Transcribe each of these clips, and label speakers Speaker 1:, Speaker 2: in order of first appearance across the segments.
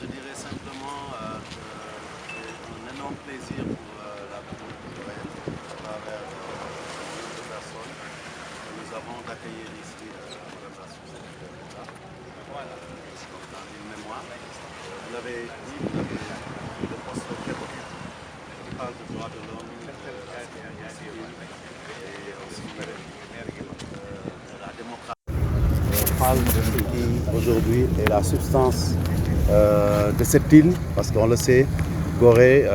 Speaker 1: Je dirais simplement que c'est un énorme plaisir pour la République coréenne à travers de personnes que nous avons d'accueillir ici Madame la sous-secrétaire d'État dans une mémoire. Vous l'avez dit, vous avez le poste très haut qui parle de droits de l'homme, de la sécurité civile et aussi de la démocratie. On parle de ce qui aujourd'hui est la substance de cette île, parce qu'on le sait, Gorée,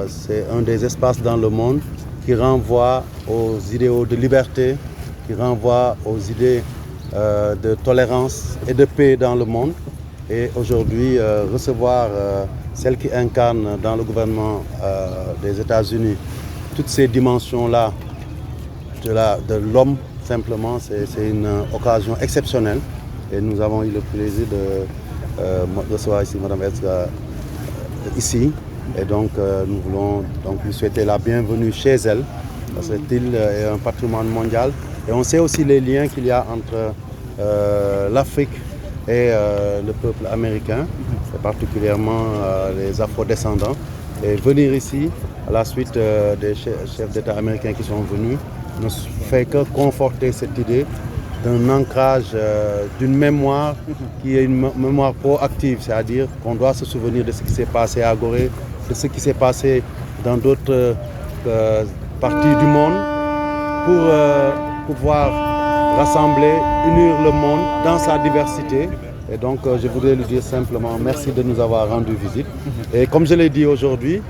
Speaker 1: c'est un des espaces dans le monde qui renvoie aux idéaux de liberté, qui renvoie aux idées de tolérance et de paix dans le monde. Et aujourd'hui, recevoir celle qui incarne dans le gouvernement des États-Unis toutes ces dimensions-là de l'homme, simplement, c'est une occasion exceptionnelle. Et nous avons eu le plaisir de recevoir ici Mme Elsa ici. Et donc nous voulons donc lui souhaiter la bienvenue chez elle. Cette île est un patrimoine mondial. Et on sait aussi les liens qu'il y a entre l'Afrique et le peuple américain, et particulièrement les afro-descendants. Et venir ici, à la suite des chefs d'État américains qui sont venus, ne fait que conforter cette idée d'un ancrage, d'une mémoire qui est une mémoire proactive, c'est-à-dire qu'on doit se souvenir de ce qui s'est passé à Gorée, de ce qui s'est passé dans d'autres parties du monde, pour pouvoir rassembler, unir le monde dans sa diversité. Et donc je voudrais lui dire simplement merci de nous avoir rendu visite. Et comme je l'ai dit aujourd'hui,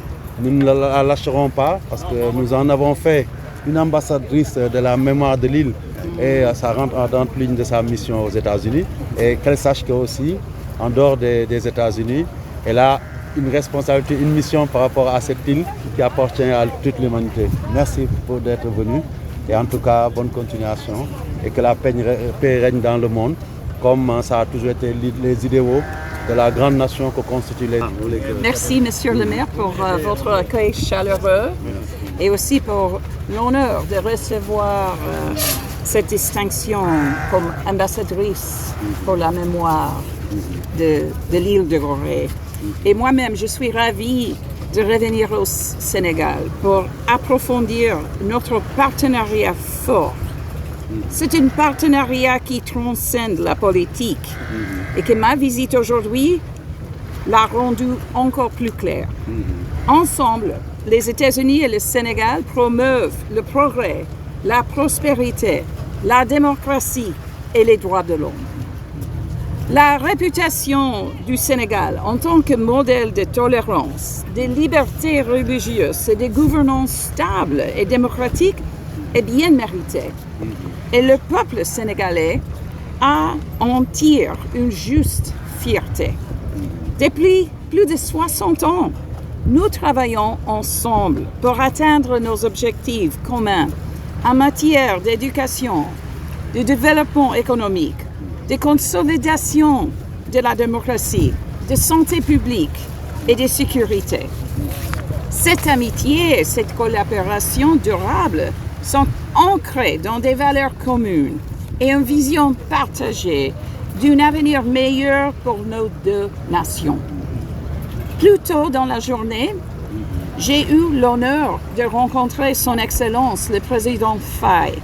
Speaker 1: nous ne la lâcherons pas parce que nous en avons fait une ambassadrice de la mémoire de l'île et ça rentre dans la ligne de sa mission aux États-Unis. Et qu'elle sache que aussi, en dehors des États-Unis, elle a une responsabilité, une mission par rapport à cette île qui appartient à toute l'humanité. Merci d'être venu et en tout cas, bonne continuation et que la paix règne dans le monde comme ça a toujours été les idéaux de la grande nation que constitue les...
Speaker 2: Merci, Monsieur le maire, pour votre accueil chaleureux et aussi pour l'honneur de recevoir cette distinction comme ambassadrice pour la mémoire de l'île de Gorée. Et moi-même, je suis ravie de revenir au Sénégal pour approfondir notre partenariat fort. C'est un partenariat qui transcende la politique et que ma visite aujourd'hui l'a rendu encore plus clair. Ensemble, les États-Unis et le Sénégal promeuvent le progrès, la prospérité, la démocratie et les droits de l'homme. La réputation du Sénégal en tant que modèle de tolérance, de liberté religieuse et de gouvernance stable et démocratique est bien méritée. Et le peuple sénégalais en tire une juste fierté. Depuis plus de 60 ans, nous travaillons ensemble pour atteindre nos objectifs communs en matière d'éducation, de développement économique, de consolidation de la démocratie, de santé publique et de sécurité. Cette amitié et cette collaboration durable sont ancrées dans des valeurs communes et une vision partagée d'un avenir meilleur pour nos deux nations. Plus tôt dans la journée, j'ai eu l'honneur de rencontrer Son Excellence le Président Faye,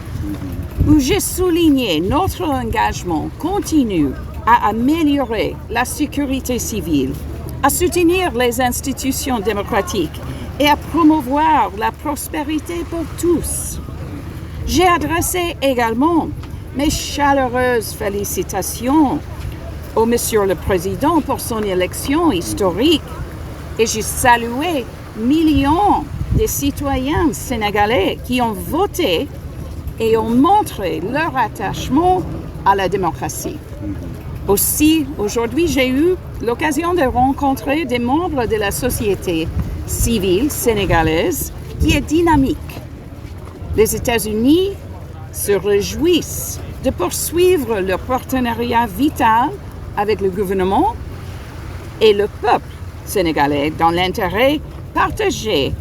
Speaker 2: où j'ai souligné notre engagement continu à améliorer la sécurité civile, à soutenir les institutions démocratiques et à promouvoir la prospérité pour tous. J'ai adressé également mes chaleureuses félicitations au Monsieur le Président pour son élection historique et j'ai salué millions de citoyens sénégalais qui ont voté et ont montré leur attachement à la démocratie. Aussi, aujourd'hui, j'ai eu l'occasion de rencontrer des membres de la société civile sénégalaise qui est dynamique. Les États-Unis se réjouissent de poursuivre leur partenariat vital avec le gouvernement et le peuple sénégalais dans l'intérêt partagé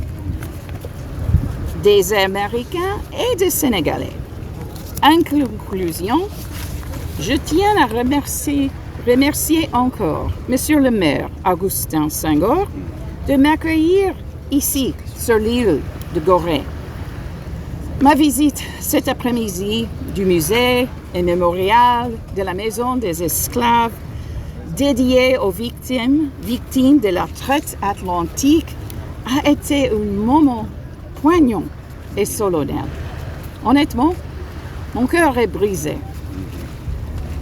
Speaker 2: des Américains et des Sénégalais. En conclusion, je tiens à remercier encore Monsieur le maire Augustin Senghor de m'accueillir ici sur l'île de Gorée. Ma visite cet après-midi du musée et mémorial de la Maison des Esclaves dédié aux victimes de la traite atlantique a été un moment poignant et solennel. Honnêtement, mon cœur est brisé.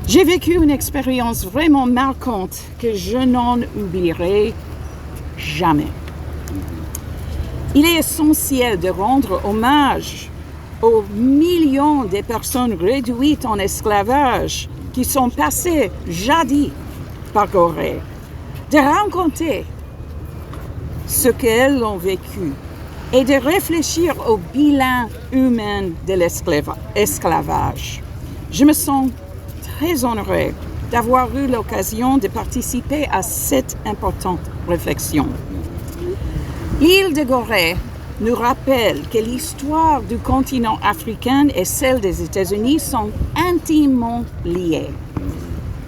Speaker 2: J'ai vécu une expérience vraiment marquante que je n'en oublierai jamais. Il est essentiel de rendre hommage aux millions de personnes réduites en esclavage qui sont passées jadis par Gorée, de raconter ce qu'elles ont vécu et de réfléchir au bilan humain de l'esclavage. Je me sens très honorée d'avoir eu l'occasion de participer à cette importante réflexion. L'île de Gorée nous rappelle que l'histoire du continent africain et celle des États-Unis sont intimement liées.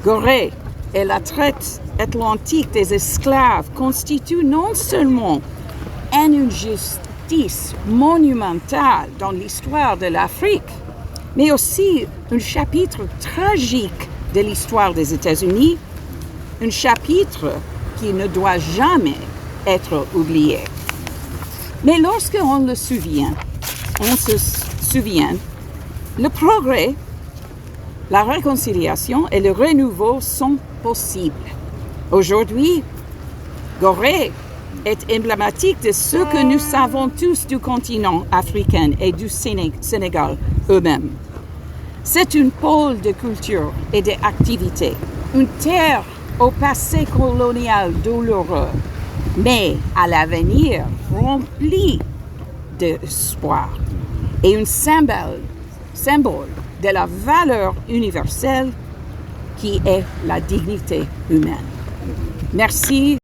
Speaker 2: Gorée et la traite atlantique des esclaves constituent non seulement une injustice monumentale dans l'histoire de l'Afrique, mais aussi un chapitre tragique de l'histoire des États-Unis, un chapitre qui ne doit jamais être oublié. Mais lorsqu'on se souvient, le progrès, la réconciliation et le renouveau sont possibles. Aujourd'hui, Gorée est emblématique de ce que nous savons tous du continent africain et du Sénégal eux-mêmes. C'est une pôle de culture et d'activité, une terre au passé colonial douloureux, mais à l'avenir rempli d'espoir et un symbole de la valeur universelle qui est la dignité humaine. Merci.